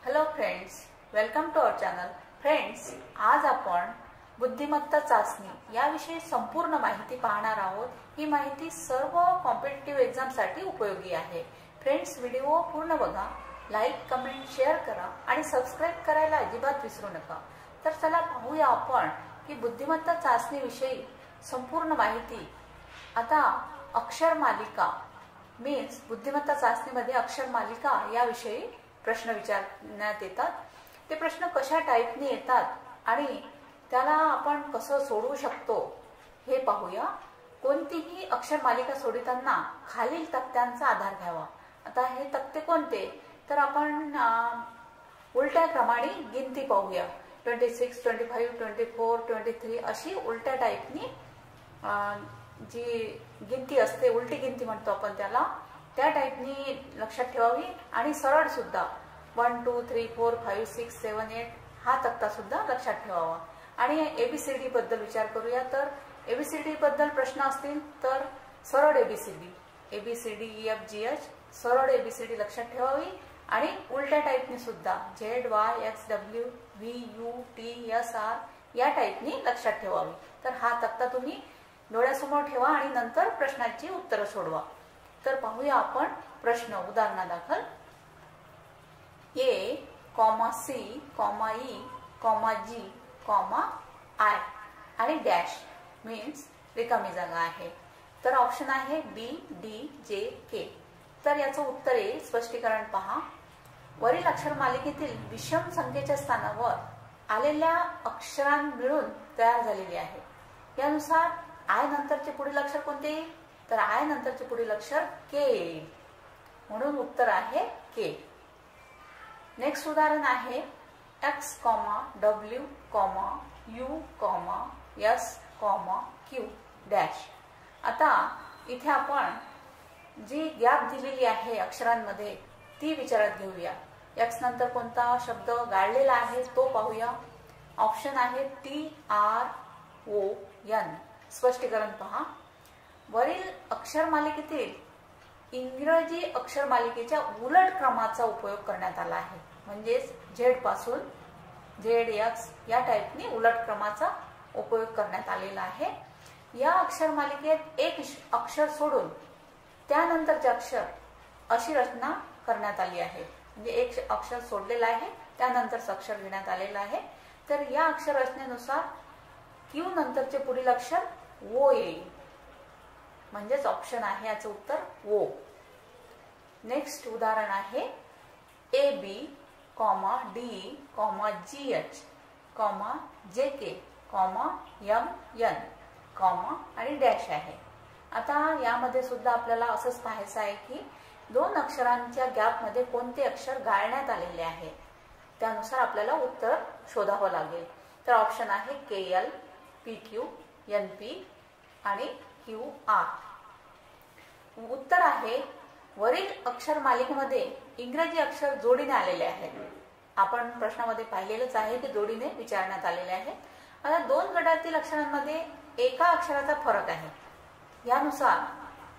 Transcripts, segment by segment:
Hello friends, welcome to our channel. Friends, आज आपण बुद्धिमत्ता चाचणी याविषयी संपूर्ण माहिती पाहणार आहोत. ही माहिती सर्व कॉम्पिटिटिव्ह एक्झामसाठी उपयोगी आहे. फ्रेंड्स, व्हिडिओ पूर्ण बघा, लाईक, कमेंट, शेअर करा आणि सबस्क्राईब करायला अजिबात विसरू नका. तर चला पाहूया आपण की बुद्धिमत्ता चाचणीविषयी संपूर्ण माहिती. आता अक्षर मालिका मीन्स बुद्धिमत्ता चाचणीमध्ये अक्षर मालिका याविषयी प्रश्न विचारण्यात येतात. ते प्रश्न कशा टाईपने येतात आणि त्याला आपण कसं सोडवू शकतो हे पाहूया. कोणतीही अक्षर मालिका सोडवताना खालील तक्त्यांचा आधार घ्यावा. आता हे तक्ते कोणते, तर आपण उलट्या क्रमाने गिनती पाहूया. 26, 25, 24, 23 अशी उलट्या टाईपनी जी गिनती असते, उलटी गिनती म्हणतो आपण त्याला, त्या टाईपनी लक्षात ठेवावी. आणि सरळ सुद्धा 1, 2, 3, 4, 5, 6, 7, 8 हा तक्ता सुद्धा लक्षात ठेवावा. आणि ABCD बद्दल विचार करूया. तर ABCD बद्दल प्रश्न असतील तर सरळ ABCD, ABCD EFGH सरळ ABCD लक्षात ठेवावी. आणि उलट्या टाईपनी सुद्धा ZYXW VUTSR या टाईपनी लक्षात ठेवावी. तर हा तक्ता तुम्ही डोळ्यासमोर ठेवा आणि नंतर प्रश्नाची उत्तरं सोडवा. तर पाहूया आपण प्रश्न. उदाहरणादाखल A, C, E, G, I आणि डॅश मीन्स रिकामी जागा आहे. तर ऑप्शन आहे B, D, J, K. तर याचं उत्तर आहे. स्पष्टीकरण पहा. वरील अक्षर मालिकेतील विषम संख्येच्या स्थानावर आलेल्या अक्षरां मिळून तयार झालेली आहे. यानुसार आय नंतरचे पुढील अक्षर कोणते येईल, तर आय नंतरचे पुढील अक्षर के येईल. म्हणून उत्तर आहे के. नेक्स्ट उदाहरण आहे X, W, U, S, Q dash. आता इथे आपण जी गॅप दिलेली आहे अक्षरांमध्ये ती विचारात घेऊया. X नंतर कोणता शब्द गाळलेला आहे तो पाहूया. ऑप्शन आहे TRON. स्पष्टीकरण पहा. वरील अक्षर मालिकेतील इंग्रजी अक्षर मालिकेच्या उलट क्रमाचा उपयोग करण्यात आला आहे. म्हणजेच Z पासून ZX या टाईपने उलट क्रमाचा उपयोग करण्यात आलेला आहे. या अक्षर मालिकेत एक अक्षर सोडून त्यानंतरचे अक्षर अशी रचना करण्यात आली आहे. म्हणजे एक अक्षर सोडलेलं आहे, त्यानंतरचं अक्षर घेण्यात आलेलं आहे. तर या अक्षर रचनेनुसार Q नंतरचे पुढील अक्षर O येईल. म्हणजेच ऑप्शन आहे याचं उत्तर O. नेक्स्ट उदाहरण आहे AB, D, GH, JK, MN, आणि डॅश आहे. आता यामध्ये सुद्धा आपल्याला असंच पाहायचं आहे की दोन अक्षरांच्या गॅपमध्ये कोणते अक्षर गाळण्यात आलेले आहे. त्यानुसार आपल्याला उत्तर शोधावं लागेल. तर ऑप्शन आहे KL, PQ, NP आणि QR. उत्तर आहे वरील अक्षर मालिकेमध्ये इंग्रजी अक्षर जोडीने आलेले आहेत. आपण प्रश्नामध्ये पाहिलेलंच आहे की जोडीने विचारण्यात आलेले आहे. आता दोन गटातील अक्षरांमध्ये एका अक्षराचा फरक आहे. यानुसार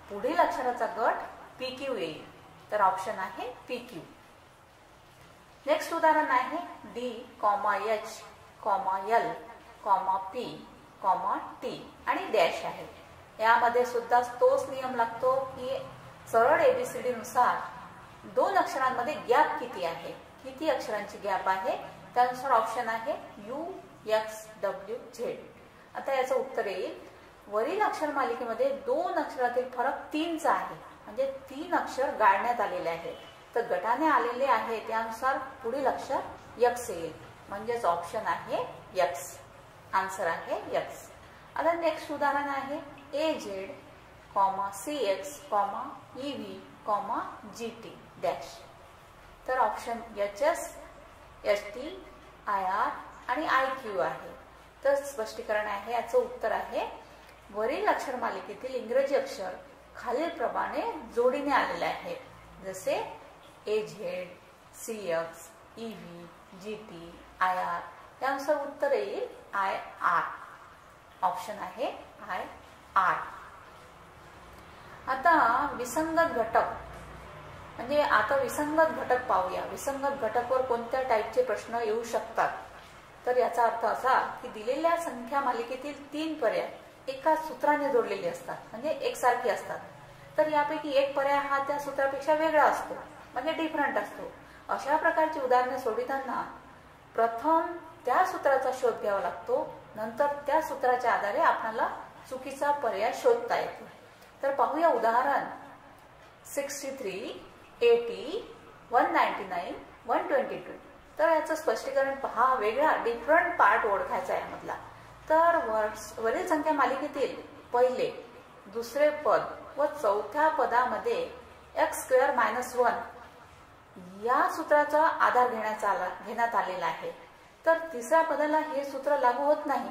पुढील अक्षराचा गट PQ येईल. तर ऑप्शन आहे PQ. नेक्स्ट उदाहरण आहे D, H, L, P, T आणि डॅश आहे. यामध्ये सुद्धा तोच नियम लागतो की सरळ ABCD नुसार दोन अक्षरांमध्ये गॅप किती आहे, किती अक्षरांची गॅप आहे, त्यानुसार ऑप्शन आहे U, X, W, Z. आता याचं उत्तर येईल वरील अक्षर मालिकेमध्ये दोन अक्षरातील फरक 3चा आहे. म्हणजे 3 अक्षर गाळण्यात आलेले आहेत. तर गटाने आलेले आहे त्यानुसार पुढील अक्षर X येईल. म्हणजेच ऑप्शन आहे X. आन्सर आहे X. आता नेक्स्ट उदाहरण आहे AZ, CX, EV, GT dash. तर ऑप्शन HS, ST, IR आणि IQ आहे. तर स्पष्टीकरण आहे याचं उत्तर आहे वरील अक्षर मालिकेतील इंग्रजी अक्षर खालीलप्रमाणे जोडीने आलेले आहेत. जसे AZ, CX, EV, GT, IR. त्यानुसार उत्तर येईल IR. ऑप्शन आहे IR. आता विसंगत घटक म्हणजे आता विसंगत घटक पाहूया. विसंगत घटकवर कोणत्या टाईपचे प्रश्न येऊ शकतात. तर याचा अर्थ असा की दिलेल्या संख्या मालिकेतील 3 पर्याय एका सूत्राने जोडलेले असतात, म्हणजे एकसारखे असतात. तर यापैकी एक पर्याय हा त्या सूत्रापेक्षा वेगळा असतो, म्हणजे डिफरंट असतो. अशा प्रकारची उदाहरणे सोडविताना प्रथम त्या सूत्राचा शोध घ्यावा लागतो, नंतर त्या सूत्राच्या आधारे आपल्याला चुकीचा पर्याय शोधता येतो. तर पाहूया उदाहरण 63, 80, 199, 122. तर याचं स्पष्टीकरण पहा. वेगळा डिफरंट पार्ट ओळखायचा आहे यामधला. तर वरील संख्या मालिकेतील पहिले, दुसरे पद व चौथ्या पदामध्ये x² - 1 या सूत्राचा आधार घेण्यात आलेला आहे. तर तिसऱ्या पदाला हे सूत्र लागू होत नाही.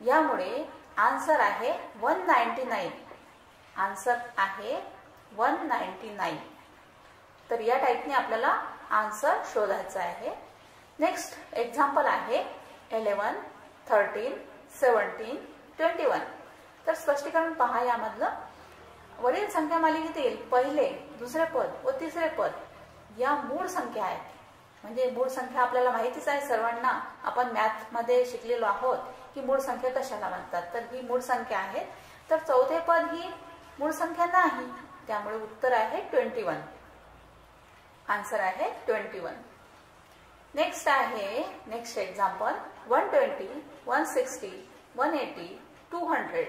यामुळे आन्सर आहे 199. आन्सर आहे 199. तर या टाईपने आपल्याला आन्सर शोधायचा आहे. नेक्स्ट एक्झाम्पल आहे 11, 13, 17, 21. तर स्पष्टीकरण पहा. यामधलं वरील संख्या मालिकेतील पहिले, दुसरे पद व तिसरे पद या मूळ संख्या आहेत. म्हणजे मूळ संख्या आपल्याला माहितीच आहे सर्वांना, आपण मॅथ मध्ये शिकलेलो आहोत की मूळ संख्या कशाला म्हणतात. तर ही मूळ संख्या आहे. तर चौथे पद ही मूळ संख्या नाही, त्यामुळे उत्तर आहे 21. आन्सर आहे 21. नेक्स्ट आहे नेक्स्ट एक्झाम्पल 120, 160, 180, 200.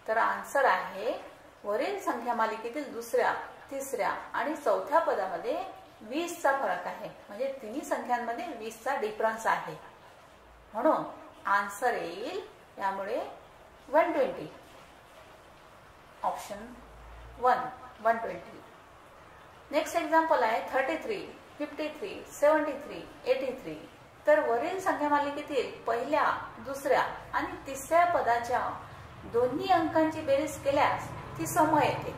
तर आन्सर आहे वरील संख्या मालिकेतील दुसऱ्या, तिसऱ्या आणि चौथ्या पदामध्ये 20चा फरक आहे. म्हणजे तिन्ही संख्यांमध्ये 20चा डिफरन्स आहे, म्हणून आन्सर येईल यामुळे 120. ऑप्शन 1 120. नेक्स्ट एक्झाम्पल आहे 33, 53, 73, 83. तर वरील संख्या मालिकेतील पहिल्या, दुसऱ्या आणि तिसऱ्या पदाच्या दोन्ही अंकांची बेरीज केल्यास ती सम येते.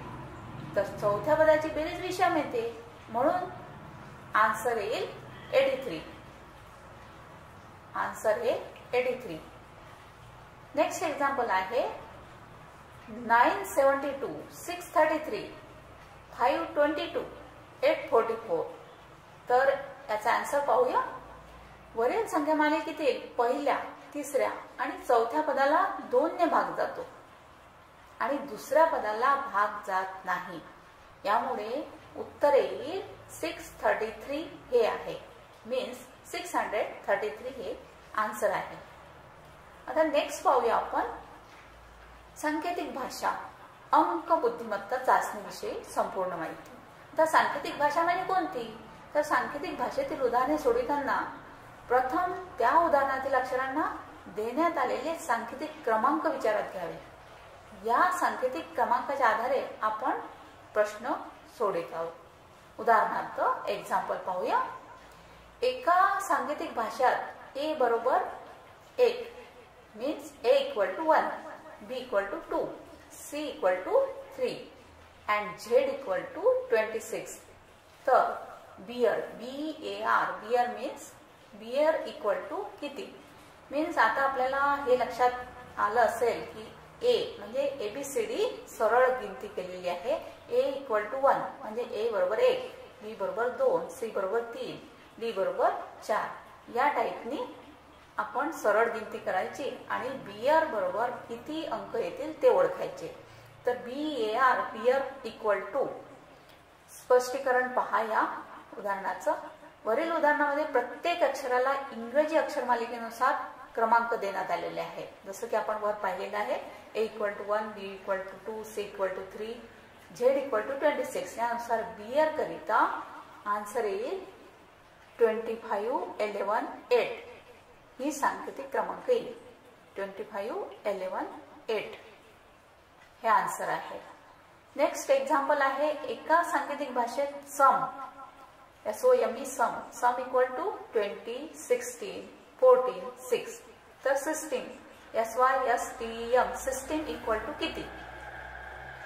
तर चौथ्या पदाची बेरीज विषम येते, म्हणून आन्सर येईल 83. आन्सर हे 83. नेक्स्ट एक्झाम्पल आहे 972, 633, 522, 844. तर याचा आन्सर पाहूया. वरील संख्या मालिकेतील पहिल्या, तिसऱ्या आणि चौथ्या पदाला 2 ने भाग जातो आणि दुसऱ्या पदाला भाग जात नाही. यामुळे उत्तर येईल 633 हे आहे. मीन्स 633 हे आन्सर आहे. आता नेक्स्ट पाहूया आपण सांकेतिक भाषा अंक बुद्धिमत्ता चाचणीविषयी संपूर्ण माहिती. आता सांकेतिक भाषा म्हणजे कोणती? तर सांकेतिक भाषेतील उदाहरणे सोडविताना प्रथम त्या उदाहरणातील अक्षरांना देण्यात आलेले सांकेतिक क्रमांक विचारात घ्यावे. या सांकेतिक क्रमांकाच्या आधारे आपण प्रश्न सोडवित आहोत. उदाहरणार्थ एक्झाम्पल पाहूया. एका सांकेतिक भाषेत a बरोबर 1 means a = 1, b = 2, c = 3 and z = 26. तर बियर, BAR मीन्स बियर = किती. मीन्स आता आपल्याला हे लक्षात आलं असेल की a म्हणजे ABCD सरळ गिनती केलेली आहे. a = 1 म्हणजे a बरोबर 1, b बरोबर 2, c बरोबर 3, d बरोबर 4. या टाईपनी आपण सरळ गिनती करायची आणि बियर बरोबर किती अंक येतील ते ओळखायचे. तर BAR बियर = स्पष्टीकरण पहा या उदाहरणाचं. वरील उदाहरणामध्ये प्रत्येक अक्षराला इंग्रजी अक्षर मालिकेनुसार क्रमांक देण्यात आलेले आहेत. जसं की आपण वर पाहिलेलं आहे a = 1, b = 2, c = 3, z = 26. यानुसार बियर करिता आन्सर येईल 25, 11, 8 ही सांकेतिक क्रमांक येईल. 25, 11, 8 हे आन्सर आहे. नेक्स्ट एक्झाम्पल आहे एका सांकेतिक भाषेत सम SOME सम = 20, 16, 14, 6. तर सिस्टीम SYSTEM सिस्टीम = किती.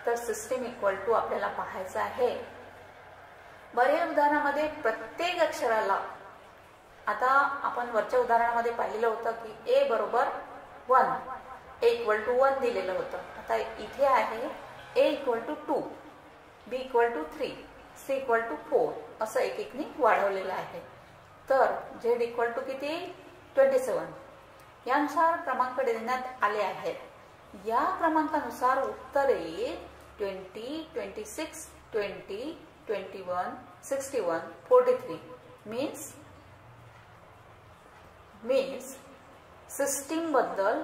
तर सिस्टीम = आपल्याला पाहायचं आहे. बऱ्याच उदाहरणामध्ये प्रत्येक अक्षराला, आता आपण वरच्या उदाहरणामध्ये पाहिलेलं होतं की a बरोबर 1, a = 1 दिलेलं होतं. आता इथे आहे a = 2, b = 3, C equal to 4 असं एक एकनी वाढवलेलं आहे. तर झेड इक्वल टू किती 27 यानुसार क्रमांक देण्यात आले आहेत. या क्रमांकानुसार उत्तर येईल 20, 26, 20, 21, 61, 43 मीन्स सिस्टीम बद्दल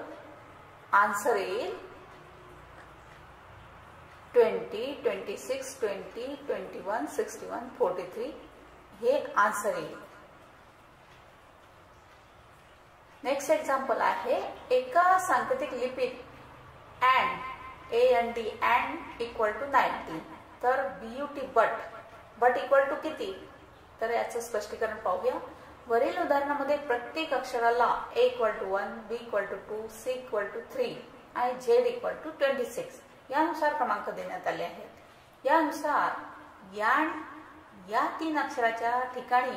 आन्सर येईल 20, 26, 20, 21, 61, 43 हे आन्सर येईल. नेक्स्ट एक्झाम्पल आहे एका सांकेतिक लिपीत and AND and equal to 19 तर BUT बट इक्वल टू किती तर याचं स्पष्टीकरण पाहूया. वरील उदाहरणामध्ये प्रत्येक अक्षराला A equal to 1, B equal to 2, C equal to 3 आणि Z इक्वल टू 26 यानुसार क्रमांक देण्यात आले आहेत. यानुसार या 3 अक्षराच्या ठिकाणी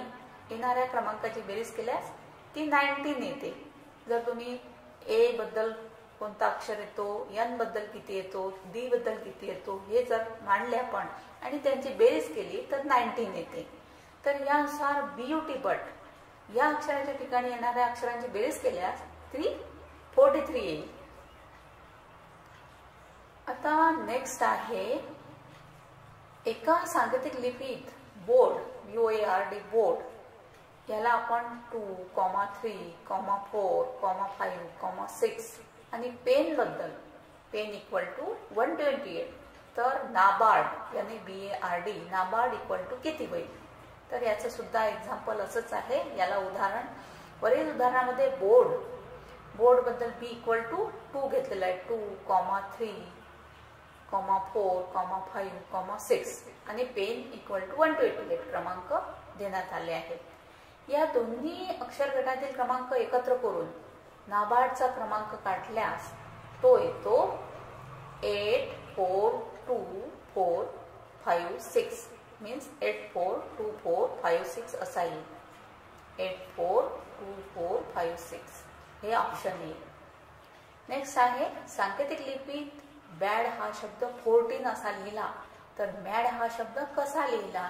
येणाऱ्या क्रमांकाची बेरीज केल्यास ती 19 येते. जर तुम्ही A बद्दल कोणता अक्षर येतो, N बद्दल किती येतो, D बद्दल किती येतो हे जर मांडले आपण आणि त्यांची बेरीज केली तर 19 येते. तर यानुसार BUT बट या अक्षराच्या ठिकाणी येणाऱ्या अक्षरांची बेरीज केल्यास ती 43 येईल. आता नेक्स्ट आहे एका सांकेतिक लिपीत बोर्ड BOARD बोर्ड याला आपण 2, 3, 4, 5, 6 आणि पेन बद्दल पेन इक्वल टू 128 तर नाबार्ड यानी BARD नाबार्ड इक्वल टू किती होईल तर याचं सुद्धा एक्झाम्पल असंच आहे. याला उदाहरण वरील उदाहरणामध्ये बोर्ड बद्दल B इक्वल टू 2 घेतलेला आहे 2, 3, 4, 5, 6 आणि पेन इक्वल टू 128 क्रमांक देण्यात आले आहेत. या दोन्ही अक्षर गटातील क्रमांक एकत्र करून नाबार्डचा क्रमांक काढल्यास तो येतो 8, 4, 2, 4, 5, 6 मीन्स 8, 4, 2, 4, 5, 6 असा येईल. 8, 4, 2, 4, 5, 6 हे ऑप्शन येईल. नेक्स्ट आहे सांकेतिक लिपीत बॅड हा शब्द 14 असा लिहिला तर मॅड हा शब्द कसा लिहिला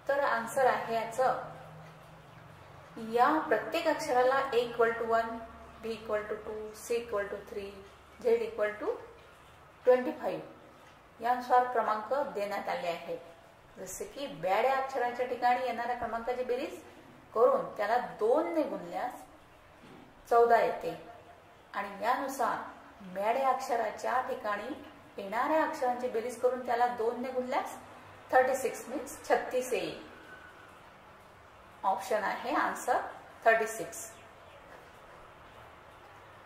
तर आन्सर आहे याचं या प्रत्येक अक्षराला A equal to 1, B equal to 2, C equal to 3, Z equal to 25 यानुसार क्रमांक देण्यात आले आहेत. जसे की बॅड या अक्षराच्या ठिकाणी येणाऱ्या क्रमांकाची बेरीज करून त्याला 2 ने गुणल्यास 14 येते आणि यानुसार मॅड या अक्षराच्या ठिकाणी येणाऱ्या अक्षरांची बेरीज करून त्याला 2 ने गुणल्यास 36 मीन्स 36 येईल. ऑप्शन आहे आन्सर 36.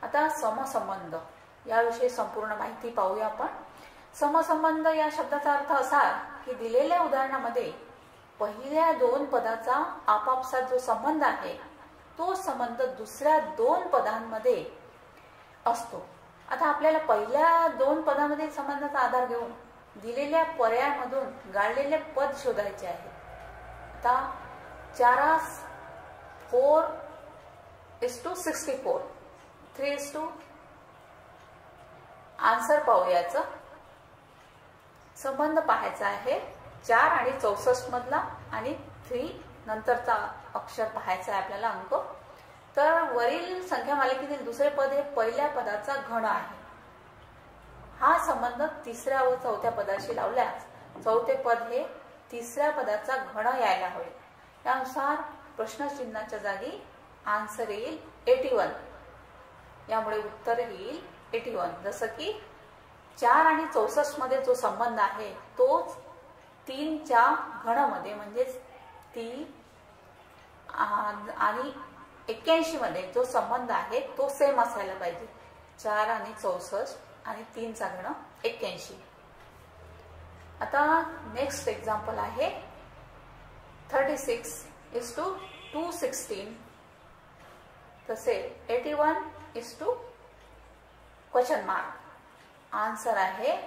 आता समसंबंध याविषयी संपूर्ण माहिती पाहूया आपण. समसंबंध या शब्दाचा अर्थ असा की दिलेल्या उदाहरणामध्ये पहिल्या 2 पदाचा आपापसात जो संबंध आहे तो संबंध दुसऱ्या 2 पदांमध्ये असतो. आता आपल्याला पहिल्या 2 पदांमधील संबंधाचा आधार घेऊन दिलेल्या पर्यायामधून गाळलेले पद शोधायचे आहे. आता 4 4:64 3 आन्सर पाहूयाचं संबंध पाहायचा आहे 4 आणि 64 मधला आणि 3 नंतरचा अक्षर पाहायचा आहे आपल्याला अंक. तर वरील संख्या मालिकेतील दुसरे पद हे पहिल्या पदाचा घन आहे. हा संबंध तिसऱ्या व चौथ्या पदाशी लावल्यास चौथे पद हे तिसऱ्या पदाचा घन यायला हवे. त्यानुसार प्रश्नचिन्हाच्या जागी आन्सर येईल 81. यामुळे उत्तर येईल 81. जसं की 4 आणि 64 मध्ये जो संबंध आहे तोच 3च्या घनमध्ये म्हणजेच 3 आणि 81 मध्ये जो संबंध आहे तो सेम असायला पाहिजे. 4 आणि 64 आणि 3चा घन 81. आता नेक्स्ट एक्झाम्पल आहे 36:216 तसे 81:? आन्सर आहे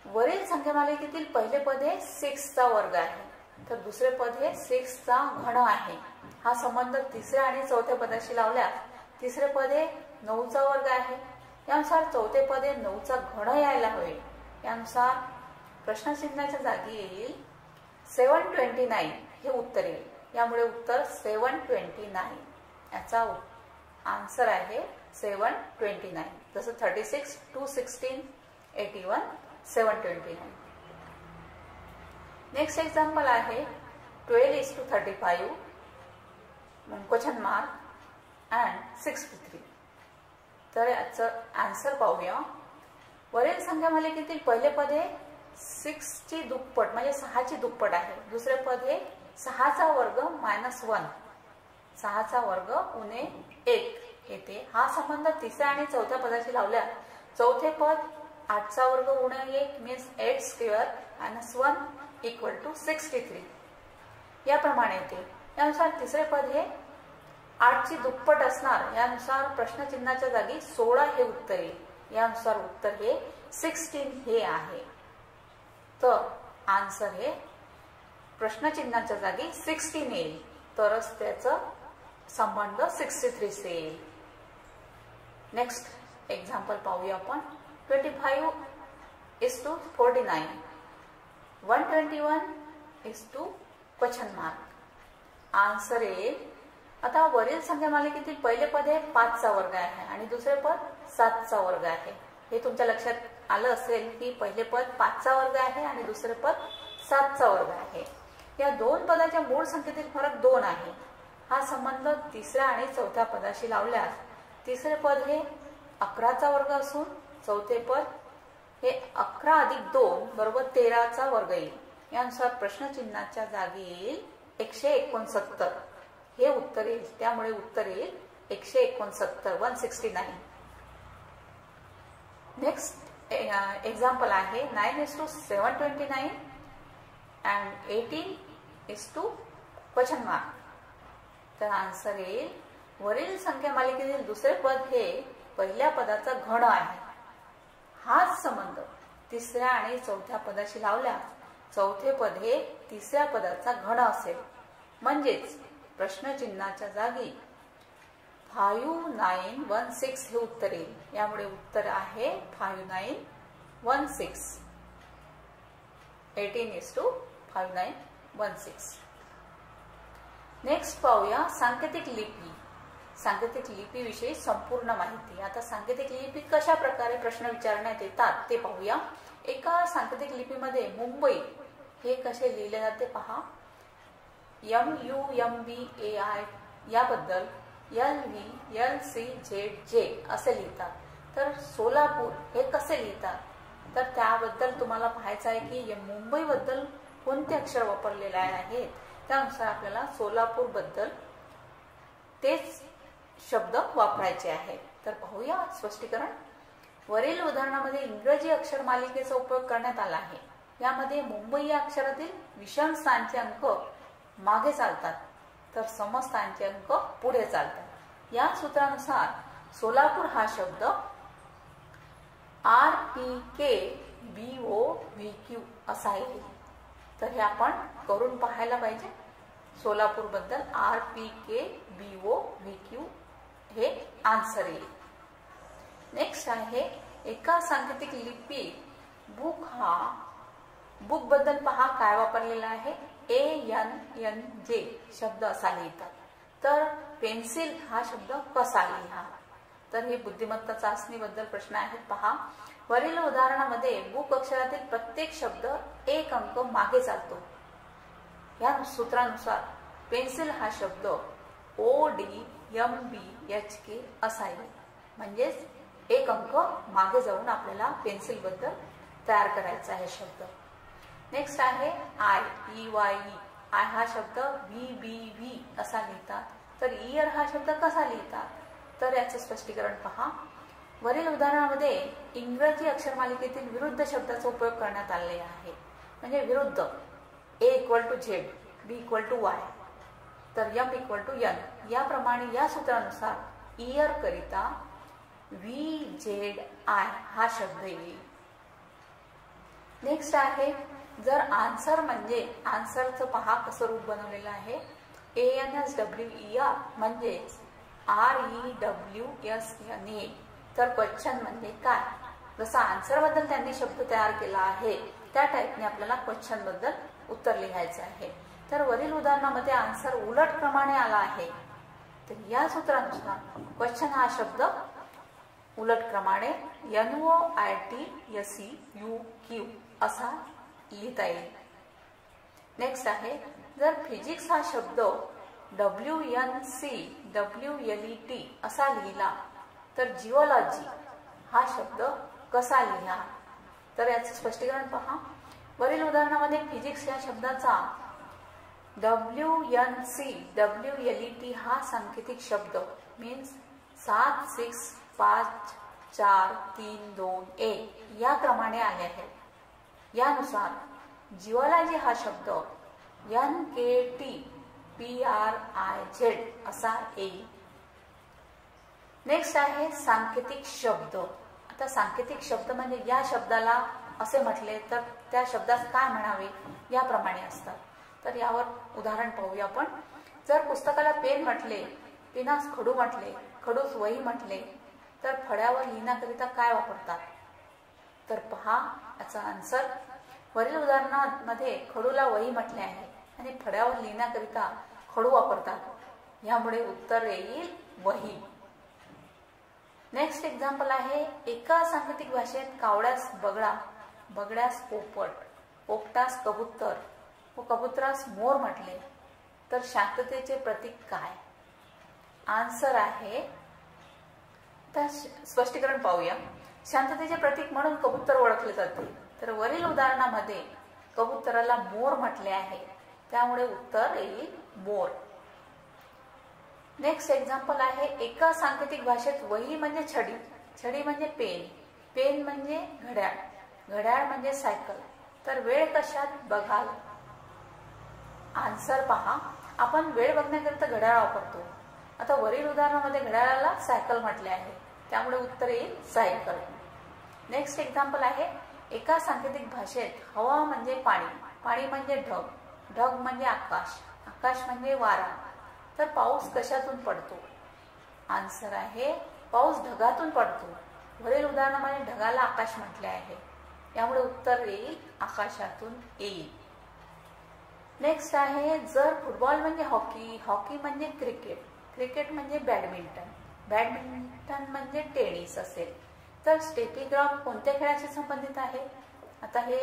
वरील संख्यामालिकेतील पहिले पद हे 6चा वर्ग आहे तर दुसरे पद हे 6चा घन आहे. हा संबंध तिसऱ्या आणि चौथ्या पदाशी लावल्यास तिसरे पद हे 9चा वर्ग आहे. यानुसार चौथे पद हे 9चा घन यायला हवे. यानुसार प्रश्नचिन्हाच्या जागी येईल 729 हे उत्तर येईल. यामुळे उत्तर 729 याचा आन्सर आहे 729. जसं 36, 216, 81, 729. नेक्स्ट एक्झाम्पल आहे 12:35 क्वेश्चन मार्क अँड 63. तर याचं आन्सर पाहूया. वरील संख्या मालिकेतील पहिले पद हे 6ची दुप्पट म्हणजे 6ची दुप्पट आहे. दुसरे पद हे 6चा वर्ग -1 6चा वर्ग उणे 1 येते. हा संबंध तिसऱ्या आणि चौथ्या पदाशी लावल्या चौथे पद 8चा वर्ग उणे 1 मीन्स 8 स्क्वेअर -1 = 63 याप्रमाणे येते. यानुसार तिसरे पद हे 8ची दुप्पट असणार. यानुसार प्रश्नचिन्हाच्या जागी 16 हे उत्तर येईल. यानुसार उत्तर हे 16 हे आहे. तर आन्सर हे प्रश्नचिन्हाच्या जागी 16 येईल. तरच त्याचा संबंध 63 से येईल. नेक्स्ट एक्झाम्पल पाहूया आपण. 25:49 121 क्वेश्चन मार्क. आन्सर येईल. आता वरील संख्या मालिकेतील पहिले पद हे 5चा वर्ग आहे आणि दुसरे पद 7चा वर्ग आहे. हे तुमच्या लक्षात आलं असेल की पहिले पद 5चा वर्ग आहे आणि दुसरे पद 7चा वर्ग आहे. या दोन पदाच्या मूळ संख्येतील फरक 2 आहे. हा संबंध तिसऱ्या आणि चौथ्या पदाशी लावल्यास तिसरे पद हे 11चा वर्ग असून चौथे पद हे 11 + 2 = 13चा वर्ग येईल. यानुसार प्रश्नचिन्हाच्या जागी येईल 169 हे उत्तर येईल. त्यामुळे उत्तर येईल 169 169. नेक्स्ट एक्झाम्पल आहे 9:729 अँड 18 क्वेश्चन मार्क. तर आन्सर येईल. वरील संख्या मालिकेतील दुसरे पद हे पहिल्या पदाचा घन आहे. हाच संबंध तिसऱ्या आणि चौथ्या पदाशी लावल्यास चौथे पद हे तिसऱ्या पदाचा घन असेल. म्हणजेच प्रश्नचिन्हाच्या जागी 5916 हे उत्तर येईल. यामुळे उत्तर आहे 5916. 18:5916. नेक्स्ट पाहूया सांकेतिक लिपी. सांकेतिक लिपीविषयी संपूर्ण माहिती. आता सांकेतिक लिपी कशा प्रकारे प्रश्न विचारण्यात येतात ते पाहूया. एका सांकेतिक लिपीमध्ये मुंबई हे कसे लिहिले जाते पहा. MUMBAI याबद्दल LVLCZJ असे लिहितात. तर सोलापूर हे कसे लिहितात तर त्याबद्दल तुम्हाला पाहायचं आहे की मुंबई बद्दल कोणते अक्षर वापरलेले आहेत. त्यानुसार आपल्याला सोलापूर बद्दल तेच शब्द वापरायचे आहेत. तर पाहूया स्पष्टीकरण. वरील उदाहरणामध्ये इंग्रजी अक्षर मालिकेचा उपयोग करण्यात आला आहे. यामध्ये मुंबई या अक्षरातील विषम स्थानचे अंक मागे चालतात तर समस्थानचे अंक पुढे चालतात. या सूत्रानुसार सोलापूर हा शब्द RPKBOVQ असा येईल. तर हे आपण करून पाहायला पाहिजे. सोलापूर बद्दल RPKBOVQ हे आन्सर येईल. नेक्स्ट आहे एका सांकेतिक लिपी बुक. हा बुक बद्दल पहा काय वापरलेला आहे. ANNJ शब्द असा लिहितात. तर पेन्सिल हा शब्द कसा लिहा. तर हे बुद्धिमत्ता चाचणी बद्दल प्रश्न आहेत पहा. वरील उदाहरणामध्ये बुक अक्षरातील प्रत्येक शब्द 1 अंक मागे चालतो. या सूत्रानुसार पेन्सिल हा शब्द ODMBHK असा येईल. म्हणजेच 1 अंक मागे जाऊन आपल्याला पेन्सिल बद्दल तयार करायचा आहे शब्द. नेक्स्ट आहे EYE. आय हा शब्द VBV असा लिहितात. तर इयर हा शब्द कसा लिहितात तर याचे स्पष्टीकरण पहा. वरील उदाहरणामध्ये इंग्रजी अक्षरमालिकेतील विरुद्ध शब्दाचा उपयोग करण्यात आलेला आहे. म्हणजे विरुद्ध A = Z, B = Y, तर M = N याप्रमाणे या सूत्रानुसार इयर करिता VZI हा शब्द येईल. नेक्स्ट आहे जर आन्सर म्हणजे आन्सरचं पहा कसं रूप बनवलेलं आहे. ANSWER म्हणजेच REWSNA. तर क्वेश्चन म्हणजे काय. जसं आन्सर बद्दल त्यांनी शब्द तयार केला आहे त्या टाईपने आपल्याला क्वेश्चन बद्दल उत्तर लिहायचं आहे। तर वरील उदाहरणामध्ये आन्सर उलट क्रमाने आला आहे, तर या सूत्रानुसार क्वेश्चन हा शब्द उलट क्रमाने NOITSEUQ असा लिहिता येईल। नेक्स्ट आहे, जर फिजिक्स हा शब्द WNCWLET असा लिहिला तर जिओलॉजी हा शब्द कसा लिहा? तर याचं स्पष्टीकरण पहा। वरील उदाहरणामध्ये फिजिक्स या शब्दाचा WNCWLET हा सांकेतिक शब्द मीन्स 7, 6, 5, 4, 3, 2, 1 या क्रमाने आले आहे। यानुसार जिओलॉजी हा शब्द NKTPRIZ असा येईल। नेक्स्ट आहे सांकेतिक शब्द। आता सांकेतिक शब्द म्हणजे या शब्दाला असे म्हटले तर त्या शब्दास काय म्हणावे याप्रमाणे असतात। तर यावर उदाहरण पाहूया आपण। जर पुस्तकाला पेन म्हटले, पेनास खडू म्हटले, खडूस वही म्हटले, तर फळ्यावर लिहिण्याकरिता काय वापरतात? तर पहा याचा आन्सर, वरील उदाहरणामध्ये खडूला वही म्हटले आहे आणि फळ्यावर लिहिण्याकरिता खडू वापरतात, यामुळे उत्तर येईल वही। नेक्स्ट एक्झाम्पल आहे, एका सांकेतिक भाषेत कावळ्यास बगळा, बगड्यास पोपट, पोपटास कबूतर व कबुतरास मोर म्हटले, तर शांततेचे प्रतीक काय? आन्सर आहे, तर स्पष्टीकरण पाहूया। शांततेचे प्रतीक म्हणून कबूतर ओळखले जाते, तर वरील उदाहरणामध्ये कबुतराला मोर म्हटले आहे, त्यामुळे उत्तर येईल मोर। नेक्स्ट एक्झाम्पल आहे, एका सांकेतिक भाषेत वही म्हणजे छडी, छडी म्हणजे पेन, पेन म्हणजे घड्याळ, घड्याळ म्हणजे सायकल, तर वेळ कशात बघाल? आन्सर पहा, आपण वेळ बघण्याकरिता घड्याळ वापरतो। आता वरील उदाहरणामध्ये घड्याळाला सायकल म्हटले आहे, त्यामुळे उत्तर येईल सायकल। नेक्स्ट एक्झाम्पल आहे, एका सांकेतिक भाषेत हवा म्हणजे पाणी, पाणी म्हणजे ढग, ढग म्हणजे आकाश, आकाश म्हणजे वारा, तर पाऊस कशातून पडतो? आन्सर आहे, पाऊस ढगातून पडतो। वरील उदाहरणामध्ये ढगाला आकाश म्हटले आहे, यामुळे उत्तर येईल आकाशातून येईल। नेक्स्ट आहे, जर फुटबॉल म्हणजे हॉकी, हॉकी म्हणजे क्रिकेट, क्रिकेट म्हणजे बॅडमिंटन, बॅडमिंटन म्हणजे टेनिस असेल, तर स्टेपी ग्राउंड कोणत्या खेळाशी संबंधित आहे? आता हे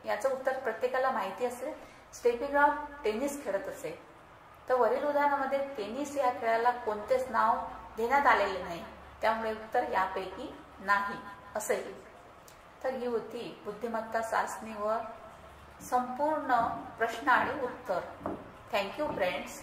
याचं उत्तर प्रत्येकाला माहिती असेल, स्टेपी ग्राउंड टेनिस खेळत असेल, तर वरील उदाहरणामध्ये टेनिस या खेळाला कोणतेच नाव देण्यात आलेले नाही, त्यामुळे उत्तर यापैकी नाही असं येईल। तर ही होती बुद्धिमत्ता चाचणीवर संपूर्ण प्रश्न आणि उत्तर। Thank you friends.